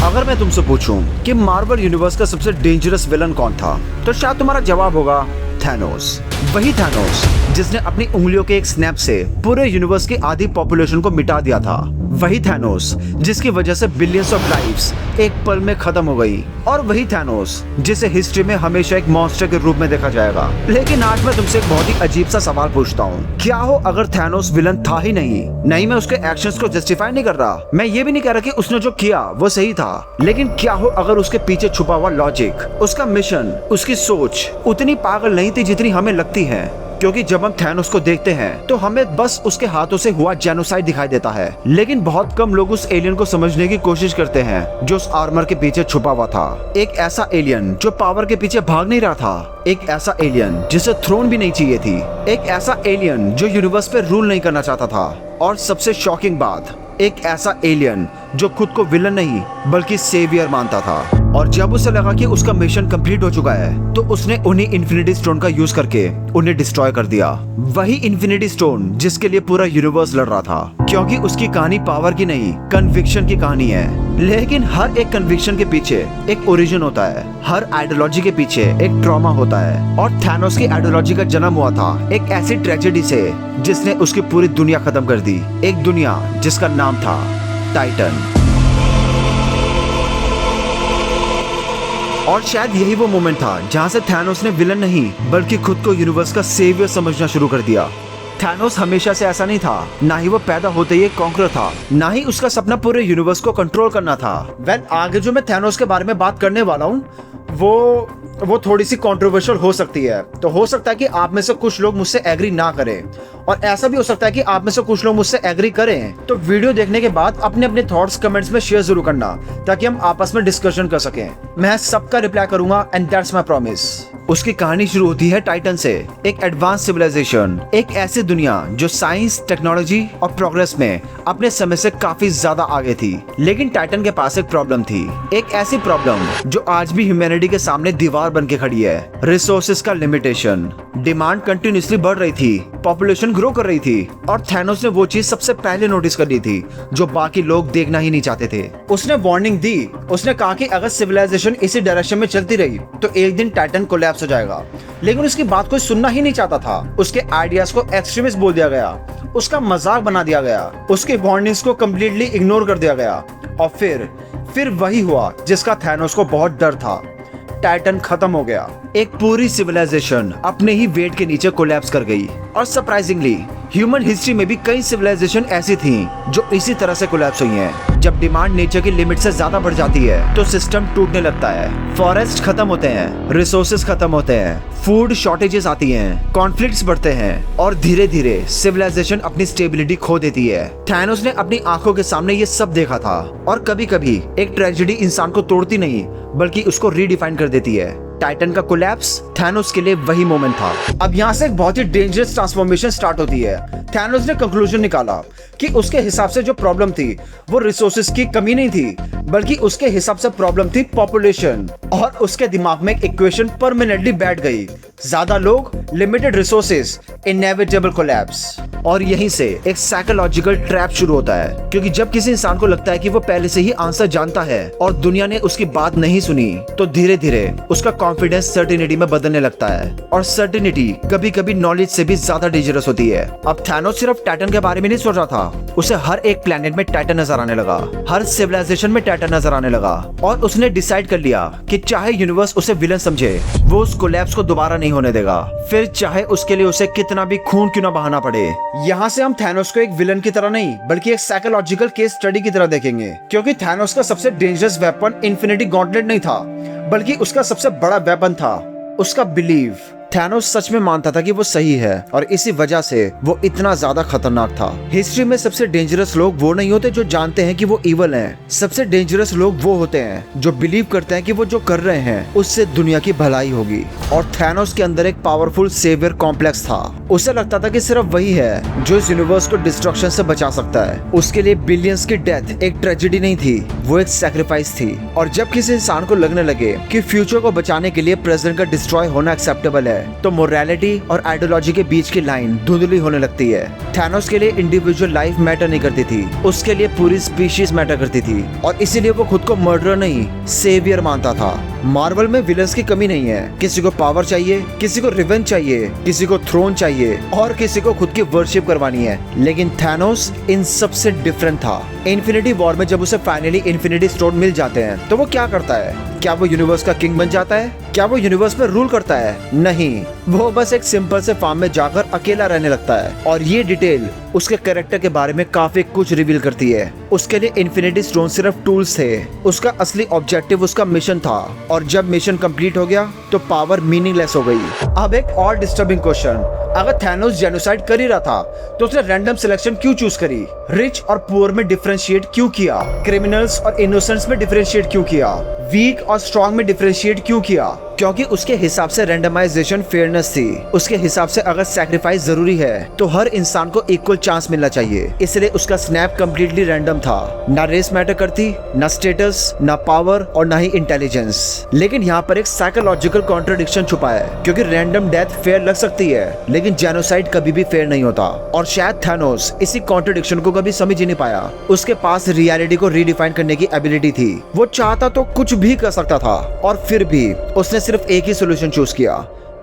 अगर मैं तुमसे पूछूं कि मार्वल यूनिवर्स का सबसे डेंजरस विलन कौन था, तो शायद तुम्हारा जवाब होगा थैनोस। वही थैनोस जिसने अपनी उंगलियों के एक स्नैप से पूरे यूनिवर्स की आधी पॉपुलेशन को मिटा दिया था। वही थैनोस जिसकी वजह से बिलियंस ऑफ लाइव्स एक पल में खत्म हो गई। और वही थैनोस जिसे हिस्ट्री में हमेशा एक मॉन्स्टर के रूप में देखा जाएगा। लेकिन आज मैं तुमसे एक बहुत ही अजीब सा सवाल पूछता हूँ, क्या हो अगर थैनोस विलन था ही नहीं। मैं उसके एक्शंस को जस्टिफाई नहीं कर रहा, मैं ये भी नहीं कह रहा कि उसने जो किया वो सही था, लेकिन क्या हो अगर उसके पीछे छुपा हुआ लॉजिक, उसका मिशन, उसकी सोच उतनी पागल नहीं थी जितनी हमें लगती है। क्योंकि जब हम थैनोस को देखते हैं तो हमें बस उसके हाथों से हुआ जेनोसाइड दिखाई देता है, लेकिन बहुत कम लोग उस एलियन को समझने की कोशिश करते हैं जो उस आर्मर के पीछे छुपा हुआ था। एक ऐसा एलियन जो पावर के पीछे भाग नहीं रहा था, एक ऐसा एलियन जिसे थ्रोन भी नहीं चाहिए थी, एक ऐसा एलियन जो यूनिवर्स पे रूल नहीं करना चाहता था, और सबसे शॉकिंग बात, एक ऐसा एलियन जो खुद को विलन नहीं बल्कि सेवियर मानता था। और जब उसे लगा कि उसका मिशन कंप्लीट हो चुका है तो उसने उन्हीं इन्फिनिटी स्टोन का यूज करके उन्हें डिस्ट्रॉय कर दिया। वही इन्फिनिटी स्टोन जिसके लिए पूरा यूनिवर्स लड़ रहा था, क्योंकि उसकी कहानी पावर की नहीं कन्विक्शन की कहानी है। लेकिन हर एक कन्विक्शन के पीछे एक ओरिजिन होता है, हर आइडियोलॉजी के पीछे एक ट्रॉमा होता है। और थैनोस की आइडियोलॉजी का जन्म हुआ था एक ऐसी ट्रेजेडी से जिसने उसकी पूरी दुनिया खत्म कर दी। एक दुनिया जिसका नाम था टाइटन। और शायद यही वो मोमेंट था जहां से थैनोस ने विलन नहीं बल्कि खुद को यूनिवर्स का सेवियर समझना शुरू कर दिया। थैनोस हमेशा से ऐसा नहीं था, ना ही वो पैदा होते ही एक कॉन्करर था, ना ही उसका सपना पूरे यूनिवर्स को कंट्रोल करना था। आगे जो मैं थैनोस के बारे में बात करने वाला हूँ वो थोड़ी सी कंट्रोवर्शियल हो सकती है। तो हो सकता है कि आप में से कुछ लोग मुझसे एग्री ना करें, और ऐसा भी हो सकता है कि आप में से कुछ लोग मुझसे एग्री करें। तो वीडियो देखने के बाद अपने अपने थॉट्स कमेंट्स में शेयर जरूर करना, ताकि हम आपस में डिस्कशन कर सकें। मैं सबका रिप्लाई करूंगा, एंड दैट्स माय प्रॉमिस। उसकी कहानी शुरू होती है टाइटन से, एक एडवांस सिविलाइजेशन, एक ऐसी दुनिया जो साइंस, टेक्नोलॉजी और प्रोग्रेस में अपने समय से काफी ज्यादा आगे थी। लेकिन टाइटन के पास एक प्रॉब्लम थी, एक ऐसी प्रॉब्लम जो आज भी ह्यूमैनिटी के सामने दीवार बन के खड़ी है। रिसोर्सेज का लिमिटेशन। डिमांड कंटिन्यूसली बढ़ रही थी, पॉपुलेशन ग्रो कर रही थी, और थैनोस ने वो चीज सबसे पहले नोटिस कर ली थी जो बाकी लोग देखना ही नहीं चाहते थे। उसने वार्निंग दी, उसने कहा कि अगर सिविलाइजेशन इसी डायरेक्शन में चलती रही तो एक दिन टाइटन कोलैप्स हो जाएगा। लेकिन उसकी बात कोई सुनना ही नहीं चाहता था। उसके आइडियाज को एक्सट्रीमिस्ट बोल दिया गया, उसका मजाक बना दिया गया, उसके वार्निंग्स को कम्प्लीटली इग्नोर कर दिया गया। और फिर वही हुआ जिसका थैनोस को बहुत डर था। टाइटन खत्म हो गया। एक पूरी सिविलाइजेशन अपने ही वेट के नीचे कोलैप्स कर गई। और सरप्राइजिंगली ह्यूमन हिस्ट्री में भी कई सिविलाइजेशन ऐसी थी जो इसी तरह से कोलैप्स हुई हैं। जब डिमांड नेचर की लिमिट से ज्यादा बढ़ जाती है तो सिस्टम टूटने लगता है, फॉरेस्ट खत्म होते हैं, रिसोर्सेज खत्म होते हैं, फूड शॉर्टेजेस आती हैं, कॉन्फ्लिक्ट्स बढ़ते हैं, और धीरे धीरे सिविलाइजेशन अपनी स्टेबिलिटी खो देती है। थैनोस ने अपनी आंखों के सामने ये सब देखा था। और कभी कभी एक ट्रेजेडी इंसान को तोड़ती नहीं बल्कि उसको रीडिफाइन कर देती है। टाइटन का कोलैप्स थैनोस के लिए वही मोमेंट था। अब यहाँ से एक बहुत ही डेंजरस ट्रांसफॉर्मेशन स्टार्ट होती है। थैनोस ने कंक्लूजन निकाला कि उसके हिसाब से जो प्रॉब्लम थी वो रिसोर्सेज की कमी नहीं थी, बल्कि उसके हिसाब से प्रॉब्लम थी पॉपुलेशन। और उसके दिमाग में एक इक्वेशन परमानेंटली बैठ गई, ज्यादा लोग, लिमिटेड रिसोर्सेज, इनएविटेबल कोलैप्स। और यहीं से एक साइकोलॉजिकल ट्रैप शुरू होता है, क्योंकि जब किसी इंसान को लगता है कि वो पहले से ही आंसर जानता है और दुनिया ने उसकी बात नहीं सुनी, तो धीरे धीरे उसका कॉन्फिडेंस सर्टेनिटी में बदलने लगता है। और सर्टेनिटी कभी कभी नॉलेज से भी ज्यादा डेंजरस होती है। अब थैनोस सिर्फ टाइटन के बारे में नहीं सोच रहा था, उसे हर एक प्लेनेट में टाइटन नजर आने लगा, हर सिविलाइजेशन में टाइटन नजर आने लगा। और उसने डिसाइड कर लिया कि चाहे यूनिवर्स उसे विलन समझे, वो उस कोलैप्स को दोबारा नहीं होने देगा, फिर चाहे उसके लिए उसे कितना भी खून क्यों ना बहाना पड़े। यहाँ से हम थैनोस को एक विलन की तरह नहीं बल्कि एक साइकोलॉजिकल केस स्टडी की तरह देखेंगे, क्योंकि थैनोस का सबसे डेंजरस वेपन इन्फिनिटी गॉन्टलेट नहीं था, बल्कि उसका सबसे बड़ा वेपन था उसका बिलीव। थैनोस सच में मानता था कि वो सही है, और इसी वजह से वो इतना ज्यादा खतरनाक था। हिस्ट्री में सबसे डेंजरस लोग वो नहीं होते जो जानते हैं कि वो इवल हैं। सबसे डेंजरस लोग वो होते हैं जो बिलीव करते हैं कि वो जो कर रहे हैं उससे दुनिया की भलाई होगी। और थैनोस के अंदर एक पावरफुल सेवियर कॉम्प्लेक्स था। उसे लगता था कि सिर्फ वही है जो इस यूनिवर्स को डिस्ट्रक्शन से बचा सकता है। उसके लिए बिलियंस की डेथ एक ट्रेजेडी नहीं थी, वो एक सैक्रिफाइस थी। और जब किसी इंसान को लगने लगे कि फ्यूचर को बचाने के लिए प्रेजेंट का डिस्ट्रॉय होना एक्सेप्टेबल है, है तो मोरालिटी और आइडियोलॉजी के बीच की लाइन धुंधली होने लगती है। थैनोस के लिए इंडिविजुअल लाइफ मैटर नहीं करती थी, उसके लिए पूरी स्पीशीज मैटर करती थी और इसीलिए वो खुद को मर्डरर नहीं सेवियर मानता था। मार्वल में विलन्स की कमी नहीं है, किसी को पावर चाहिए, किसी को रिवेंज चाहिए, किसी को थ्रोन चाहिए और किसी को खुद की वर्शिप करवानी है। लेकिन थैनोस इन सबसे डिफरेंट था। इन्फिनिटी वॉर में जब उसे फाइनली इन्फिनिटी स्टोन मिल जाते हैं तो वो क्या करता है? क्या वो यूनिवर्स का किंग बन जाता है? क्या वो यूनिवर्स में रूल करता है? नहीं, वो बस एक सिंपल से फार्म में जाकर अकेला रहने लगता है और ये डिटेल उसके कैरेक्टर के बारे में काफी कुछ रिवील करती है। उसके लिए इन्फिनिटी स्टोन सिर्फ टूल्स थे, उसका असली ऑब्जेक्टिव उसका मिशन था और जब मिशन कंप्लीट हो गया तो पावर मीनिंगलेस हो गई। अब एक और डिस्टर्बिंग क्वेश्चन, अगर थैनोस जेनोसाइड कर ही रहा था तो उसने रैंडम सिलेक्शन क्यों चूज करी? रिच और पुअर में डिफरेंशिएट क्यों किया? क्रिमिनल्स और इनोसेंट्स में डिफरेंशिएट क्यों किया? वीक और स्ट्रॉन्ग में डिफरेंशिएट क्यों किया? क्योंकि उसके हिसाब से रैंडमाइजेशन फेयरनेस थी। उसके हिसाब से अगर सैक्रिफाइस जरूरी है तो हर इंसान को इक्वल चांस मिलना चाहिए, इसलिए उसका स्नैप कम्प्लीटली रैंडम था। ना रेस मैटर करती, ना स्टेटस, ना पावर और ना ही इंटेलिजेंस। लेकिन यहाँ पर एक साइकोलॉजिकल कॉन्ट्रडिक्शन छुपा है, क्योंकि रैंडम डेथ फेयर लग सकती है लेकिन जेनोसाइड कभी भी फेयर नहीं होता। और शायद थैनोस इसी कॉन्ट्रडिक्शन को कभी समझ ही नहीं पाया। उसके पास रियलिटी को रीडिफाइन करने की एबिलिटी थी, वो चाहता तो कुछ भी कर सकता था और फिर भी उसने सिर्फ एक ही सॉल्यूशन चूज किया,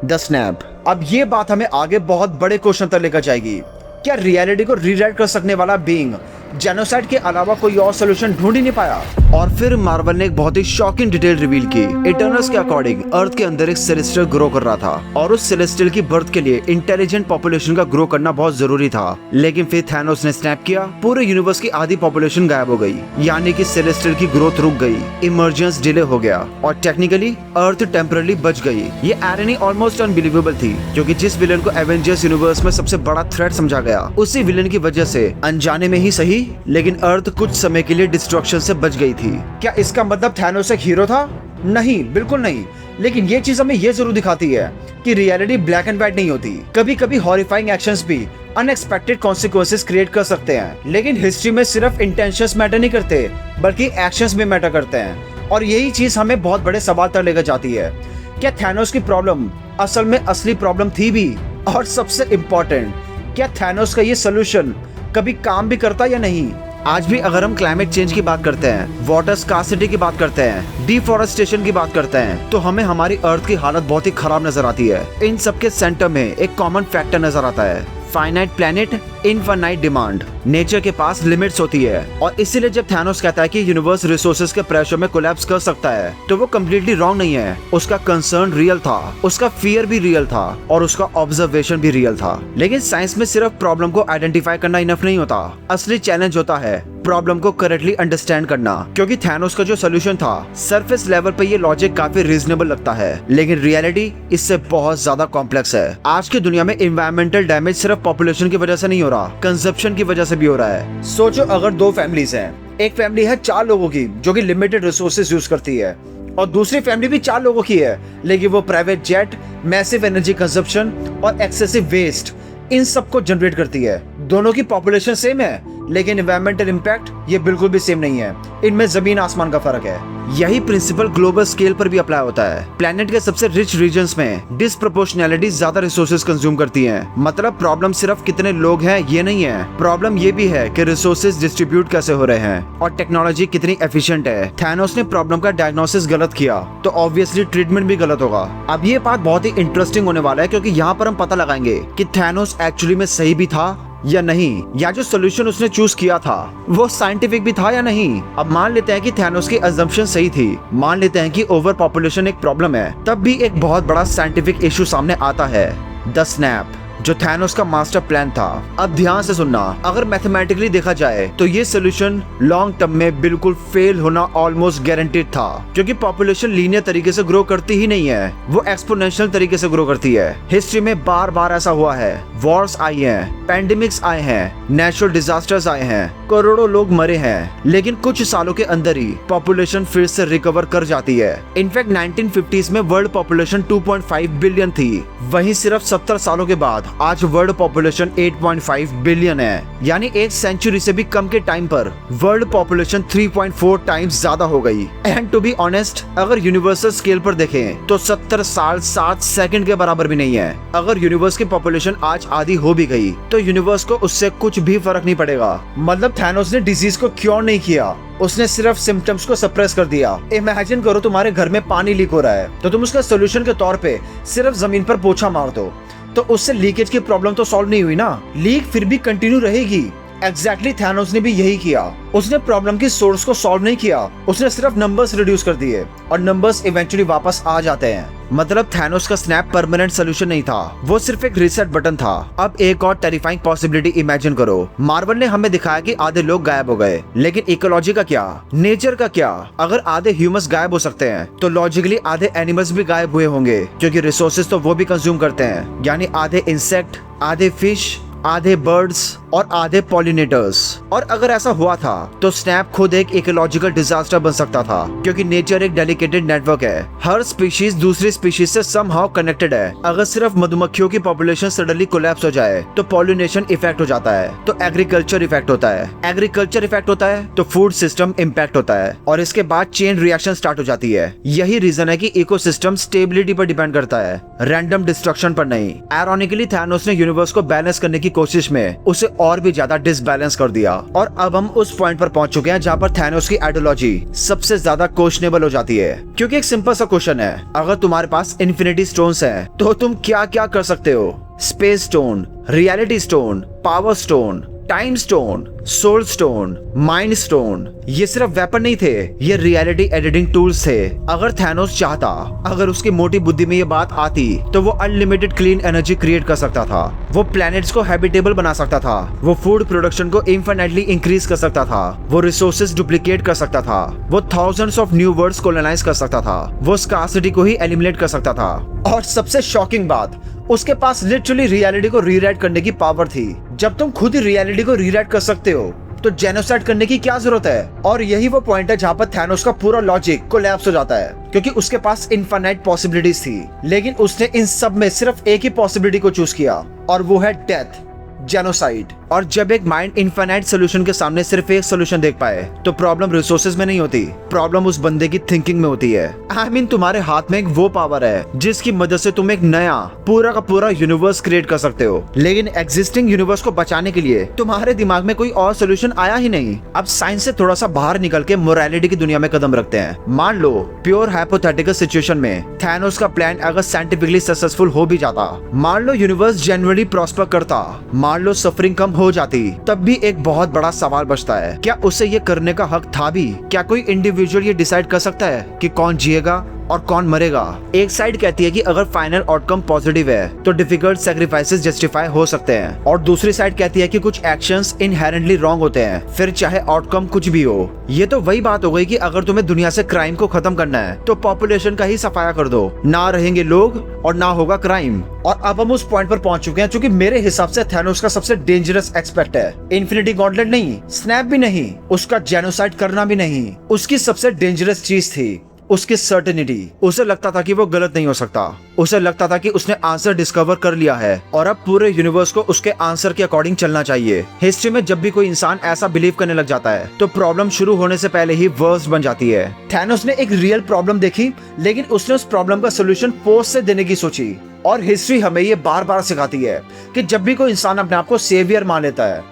द स्नैप। अब ये बात हमें आगे बहुत बड़े क्वेश्चन तक लेकर जाएगी। क्या रियलिटी को रीराइट कर सकने वाला बीइंग जेनोसाइड के अलावा कोई और सॉल्यूशन ढूंढ ही नहीं पाया? और फिर मार्वल ने एक बहुत ही शॉकिंग डिटेल रिवील की। इटर्नल्स के अकॉर्डिंग अर्थ के अंदर एक सेलेस्टियल ग्रो कर रहा था और उस सेलेस्टियल की बर्थ के लिए इंटेलिजेंट पॉपुलेशन का ग्रो करना बहुत जरूरी था। लेकिन फिर थैनोस ने स्नैप किया, पूरे यूनिवर्स की आधी पॉपुलेशन गायब हो गई, यानी कि सेलेस्टियल की ग्रोथ रुक गई, इमर्जेंस डिले हो गया और टेक्निकली अर्थ टेम्पररी बच गई। ये आयरनी ऑलमोस्ट अनबिलीवेबल थी, क्योंकि जिस विलन को एवेंजर्स यूनिवर्स में सबसे बड़ा थ्रेट समझा गया, उसी विलन की वजह से अनजाने में ही सही लेकिन अर्थ कुछ समय के लिए डिस्ट्रक्शन से बच गई थी। क्या इसका मतलब थैनोस एक हीरो था? नहीं, बिल्कुल नहीं। लेकिन ये चीज हमें ये जरूर दिखाती है कि रियलिटी ब्लैक एंड व्हाइट नहीं होती। कभी कभी हॉरिफाइंग एक्शंस भी अनएक्सपेक्टेड कॉन्सिक्वेंसेस क्रिएट कर सकते हैं। लेकिन हिस्ट्री में सिर्फ इंटेंशंस मैटर नहीं करते, बल्कि एक्शंस भी मैटर करते हैं। और यही चीज हमें बहुत बड़े सवाल तक लेकर जाती है। क्या थैनोस की प्रॉब्लम असल में असली प्रॉब्लम थी भी? और सबसे इम्पोर्टेंट, क्या थैनोस का ये सोल्यूशन कभी काम भी करता या नहीं? आज भी अगर हम क्लाइमेट चेंज की बात करते हैं, वाटर स्कार्सिटी की बात करते हैं, डिफॉरेस्टेशन की बात करते हैं, तो हमें हमारी अर्थ की हालत बहुत ही खराब नजर आती है। इन सब के सेंटर में एक कॉमन फैक्टर नजर आता है, finite planet, infinite demand. Nature के पास लिमिट्स होती है और इसीलिए जब थैनोस कहता है कि यूनिवर्स रिसोर्सेज के प्रेशर में कोलैप्स कर सकता है, तो वो कम्प्लीटली रॉन्ग नहीं है। उसका कंसर्न रियल था, उसका फियर भी रियल था और उसका ऑब्जर्वेशन भी रियल था। लेकिन साइंस में सिर्फ प्रॉब्लम को आइडेंटिफाई करना इनफ नहीं होता, असली चैलेंज होता है प्रॉब्लम को करेक्टली अंडरस्टैंड करना। क्योंकि थैनोस का जो सोल्यूशन था, सरफेस लेवल पे ये लॉजिक काफी रीजनेबल लगता है, लेकिन रियलिटी इससे बहुत ज्यादा कॉम्प्लेक्स है। आज की दुनिया में एनवायरमेंटल डैमेज सिर्फ पॉपुलेशन की वजह से नहीं हो रहा, कंजप्शन की वजह से भी हो रहा है। सोचो अगर दो फैमिलीज हैं, एक फैमिली है 4 लोगों की जो कि लिमिटेड रिसोर्सेज यूज करती है और दूसरी फैमिली भी 4 लोगों की है, लेकिन वो private jet, massive energy consumption और एक्सेसिव वेस्ट इन सब को जनरेट करती है। दोनों की पॉपुलेशन सेम है, लेकिन एनवायरमेंटल इम्पैक्ट ये बिल्कुल भी सेम नहीं है। इनमें जमीन आसमान का फर्क है। यही प्रिंसिपल ग्लोबल स्केल पर भी अप्लाई होता है। प्लेनेट के सबसे रिच रीजन्स में डिस्प्रोपोर्शनैलिटी ज्यादा रिसोर्सेज कंज्यूम करती हैं। मतलब प्रॉब्लम सिर्फ कितने लोग हैं ये नहीं है, प्रॉब्लम ये भी है कि रिसोर्सेज डिस्ट्रीब्यूट कैसे हो रहे हैं और टेक्नोलॉजी कितनी एफिशिएंट है। थैनोस ने प्रॉब्लम का डायग्नोसिस गलत किया तो ऑब्वियसली ट्रीटमेंट भी गलत होगा। अब ये बात बहुत ही इंटरेस्टिंग होने वाला है, क्योंकि यहाँ पर हम पता लगाएंगे कि थैनोस एक्चुअली में सही भी था या नहीं, या जो सोल्यूशन उसने चूज किया था वो साइंटिफिक भी था या नहीं। अब मान लेते हैं कि थैनोस की अजम्पशन सही थी, मान लेते हैं कि ओवर पॉपुलेशन एक प्रॉब्लम है, तब भी एक बहुत बड़ा साइंटिफिक इशू सामने आता है, द स्नैप, जो थैनोस का मास्टर प्लान था। अब ध्यान से सुनना, अगर मैथमेटिकली देखा जाए तो ये सोल्यूशन लॉन्ग टर्म में बिल्कुल फेल होना ऑलमोस्ट गारंटीड था, क्योंकि पॉपुलेशन लीनियर तरीके से ग्रो करती ही नहीं है, वो एक्सपोनेंशियल तरीके से ग्रो करती है। हिस्ट्री में बार बार ऐसा हुआ है, वॉर्स आई हैं, पैंडेमिक्स आए हैं, नेचुरल डिजास्टर्स आए हैं, करोड़ों लोग मरे हैं, लेकिन कुछ सालों के अंदर ही पॉपुलेशन फिर से रिकवर कर जाती है। इनफैक्ट 1950s में वर्ल्ड पॉपुलेशन 2.5 बिलियन थी, वहीं सिर्फ 70 सालों के बाद आज वर्ल्ड पॉपुलेशन 8.5 बिलियन है। यानी एक सेंचुरी से भी कम के टाइम पर वर्ल्ड पॉपुलेशन 3.4 टाइम्स ज्यादा हो गई। एंड टू बी ऑनेस्ट, अगर यूनिवर्सल स्केल पर देखें तो 70 साल 7 सेकंड के बराबर भी नहीं है। अगर यूनिवर्स की पॉपुलेशन आज आधी हो भी गई तो यूनिवर्स को उससे कुछ भी फर्क नहीं पड़ेगा। मतलब थैनोस ने डिजीज को क्योर नहीं किया, उसने सिर्फ सिम्टम्स को सप्रेस कर दिया। इमेजिन करो तुम्हारे घर में पानी लीक हो रहा है, तो तुम उसका सोल्यूशन के तौर पे सिर्फ जमीन पर पोछा मार दो, तो उससे लीकेज की प्रॉब्लम तो सॉल्व नहीं हुई ना, लीक फिर भी कंटिन्यू रहेगी। एग्जैक्टली थैनोस ने भी यही किया। उसने प्रॉब्लम की सोर्स को सॉल्व नहीं किया, उसने सिर्फ नंबर्स रिड्यूस कर दिए और नंबर्स इवेंचुअली वापस आ जाते हैं। मतलब थैनोस का स्नैप परमानेंट सोल्यूशन नहीं था, वो सिर्फ एक रीसेट बटन था। अब एक और टेरिफाइंग पॉसिबिलिटी इमेजिन करो। मार्वल ने हमें दिखाया कि आधे लोग गायब हो गए, लेकिन इकोलॉजी का क्या, नेचर का क्या? अगर आधे ह्यूमंस गायब हो सकते हैं तो लॉजिकली आधे एनिमल्स भी गायब हुए होंगे, क्योंकि रिसोर्सेज तो वो भी कंज्यूम करते हैं। यानी आधे इंसेक्ट, आधे फिश, आधे बर्ड्स और आधे पॉलिनेटर्स। और अगर ऐसा हुआ था तो स्नैप खुद एक इकोलॉजिकल डिजास्टर बन सकता था, क्योंकि नेचर एक डेडिकेटेड नेटवर्क है। हर स्पीशीज दूसरी स्पीशीज से समहाउ कनेक्टेड है। अगर सिर्फ मधुमक्खियों की पॉपुलेशन सडनली कोलैप्स हो जाए तो पॉलिनेशन इफेक्ट हो जाता है, तो एग्रीकल्चर इफेक्ट होता है, एग्रीकल्चर इफेक्ट होता है तो फूड सिस्टम इम्पैक्ट होता है, और इसके बाद चेन रिएक्शन स्टार्ट हो जाती है। यही रीजन है कि इकोसिस्टम स्टेबिलिटी पर डिपेंड करता है, रैंडम डिस्ट्रक्शन पर नहीं। आयरॉनिकली थैनोस ने यूनिवर्स को बैलेंस करने की कोशिश में उसे और भी ज्यादा डिसबैलेंस कर दिया। और अब हम उस पॉइंट पर पहुंच चुके हैं जहां पर थैनोस की आइडियोलॉजी सबसे ज्यादा क्वेश्चनेबल हो जाती है। क्योंकि एक सिंपल सा क्वेश्चन है, अगर तुम्हारे पास इन्फिनिटी स्टोन्स हैं तो तुम क्या क्या कर सकते हो? Space stone, reality stone, power stone, time stone, soul stone, mind stone, ये सिर्फ वेपन नहीं थे, ये रियलिटी एडिटिंग टूल्स थे। अगर थैनोस चाहता, अगर उसकी मोटी बुद्धि में ये बात आती, तो वो अनलिमिटेड क्लीन एनर्जी क्रिएट कर सकता था, वो प्लैनेट्स को हैबिटेबल बना सकता था, वो फूड प्रोडक्शन को इनफिनिटली इंक्रीज कर सकता था, वो रिसोर्सेज डुप्लीकेट कर सकता था, वो thousands of new worlds colonize कर सकता था, वो स्कार्सिटी को ही एलिमिनेट कर सकता था। और सबसे शॉकिंग बात, उसके पास लिटरली रियलिटी को रीराइट करने की पावर थी। जब तुम खुद ही रियलिटी को रीराइट कर सकते हो तो जेनोसाइड करने की क्या जरूरत है? और यही वो पॉइंट है जहां पर थैनोस का पूरा लॉजिक कोलैप्स हो जाता है, क्योंकि उसके पास इनफाइनाइट पॉसिबिलिटीज थी, लेकिन उसने इन सब में सिर्फ एक ही पॉसिबिलिटी को चूज किया, और वो है डेथ, जेनोसाइड। और जब एक माइंड इनफाइनाइट सोल्यूशन के सामने सिर्फ एक सोल्यूशन देख पाए तो प्रॉब्लम रिसोर्सेज में नहीं होती, प्रॉब्लम उस बंदे की थिंकिंग में होती है। आई मीन तुम्हारे हाथ में एक वो पावर है जिसकी मदद से तुम एक नया पूरा का पूरा यूनिवर्स क्रिएट कर सकते हो, लेकिन एग्जिस्टिंग यूनिवर्स को बचाने के लिए तुम्हारे दिमाग में कोई और सोल्यूशन आया ही नहीं। अब साइंस से थोड़ा सा बाहर निकल के मोरालिटी की दुनिया में कदम रखते हैं। मान लो प्योर हाइपोथेटिकल सिचुएशन में थैनोस का प्लान अगर साइंटिफिकली सक्सेसफुल हो भी जाता, मान लो यूनिवर्स जनरली प्रॉस्पर करता, मान लो सफरिंग कम हो जाती, तब भी एक बहुत बड़ा सवाल बचता है, क्या उसे ये करने का हक था भी? क्या कोई इंडिविजुअल ये डिसाइड कर सकता है कि कौन जिएगा और कौन मरेगा? एक साइड कहती है कि अगर फाइनल आउटकम पॉजिटिव है तो डिफिकल्ट सैक्रिफाइसेस जस्टिफाई हो सकते हैं, और दूसरी साइड कहती है कि कुछ एक्शंस इनहेरेंटली रॉन्ग होते हैं, फिर चाहे आउटकम कुछ भी हो। ये तो वही बात हो गई कि अगर तुम्हें दुनिया से क्राइम को खत्म करना है तो पॉपुलेशन का ही सफाया कर दो, ना रहेंगे लोग और ना होगा क्राइम। और अब हम उस पॉइंट पर पहुंच चुके हैं जो कि मेरे हिसाब से थैनोस का सबसे डेंजरस एस्पेक्ट है। इन्फिनिटी गॉन्टलेट नहीं, स्नैप भी नहीं, उसका जेनोसाइड करना भी नहीं, उसकी सबसे डेंजरस चीज थी उसकी सर्टेनिटी। उसे लगता था कि वो गलत नहीं हो सकता, उसे लगता था कि उसने आंसर डिस्कवर कर लिया है और अब पूरे यूनिवर्स को उसके आंसर के अकॉर्डिंग चलना चाहिए। हिस्ट्री में जब भी कोई इंसान ऐसा बिलीव करने लग जाता है तो प्रॉब्लम शुरू होने से पहले ही वर्स्ट बन जाती है। थैनोस ने एक रियल प्रॉब्लम देखी, लेकिन उसने उस प्रॉब्लम का सोल्यूशन पोस्ट से देने की सोची। और हिस्ट्री हमें ये बार बार सिखाती है कि जब भी कोई इंसान अपने आप को सेवियर मान लेता है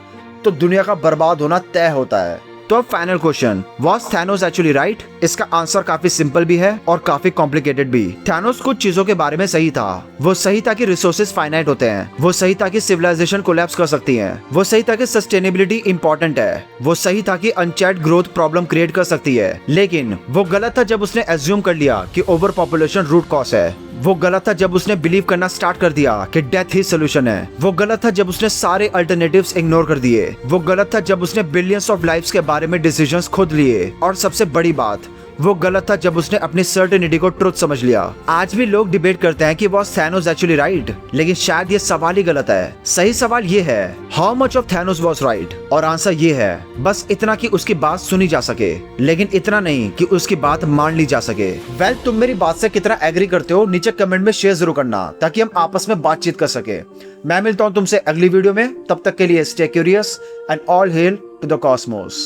तो दुनिया का बर्बाद होना तय होता है। तो अब final question, was Thanos actually right? इसका आंसर काफी सिंपल भी है और काफी कॉम्प्लिकेटेड भी। थैनोस कुछ चीजों के बारे में सही था। वो सही था कि रिसोर्सेज फाइनाइट होते हैं, वो सही था कि सिविलाइजेशन कोलैप्स कर सकती है, वो सही था कि सस्टेनेबिलिटी इंपॉर्टेंट है, वो सही था कि अनचेक्ड ग्रोथ प्रॉब्लम क्रिएट कर सकती है। लेकिन वो गलत था जब उसने एज्यूम कर लिया कि ओवर पॉपुलेशन रूट कॉज है। वो गलत था जब उसने बिलीव करना स्टार्ट कर दिया कि डेथ ही सोल्यूशन है। वो गलत था जब उसने सारे अल्टरनेटिव्स इग्नोर कर दिए। वो गलत था जब उसने बिलियंस ऑफ लाइव्स के बारे में डिसीजंस खुद लिए। और सबसे बड़ी बात, वो गलत था जब उसने अपनी सर्टेनिटी को ट्रुथ समझ लिया। आज भी लोग डिबेट करते हैं कि वॉज थैनोस एक्चुअली राइट, लेकिन शायद ये सवाल ही गलत है। सही सवाल ये है, how much of Thanos was right, और आंसर ये है बस इतना कि उसकी बात सुनी जा सके, लेकिन इतना नहीं कि उसकी बात मान ली जा सके। वेल, तुम मेरी बात से कितना एग्री करते हो नीचे कमेंट में शेयर जरूर करना, ताकि हम आपस में बातचीत कर सके। मैं मिलता हूँ तुमसे अगली वीडियो में, तब तक के लिए stay curious and all hail to the Cosmos.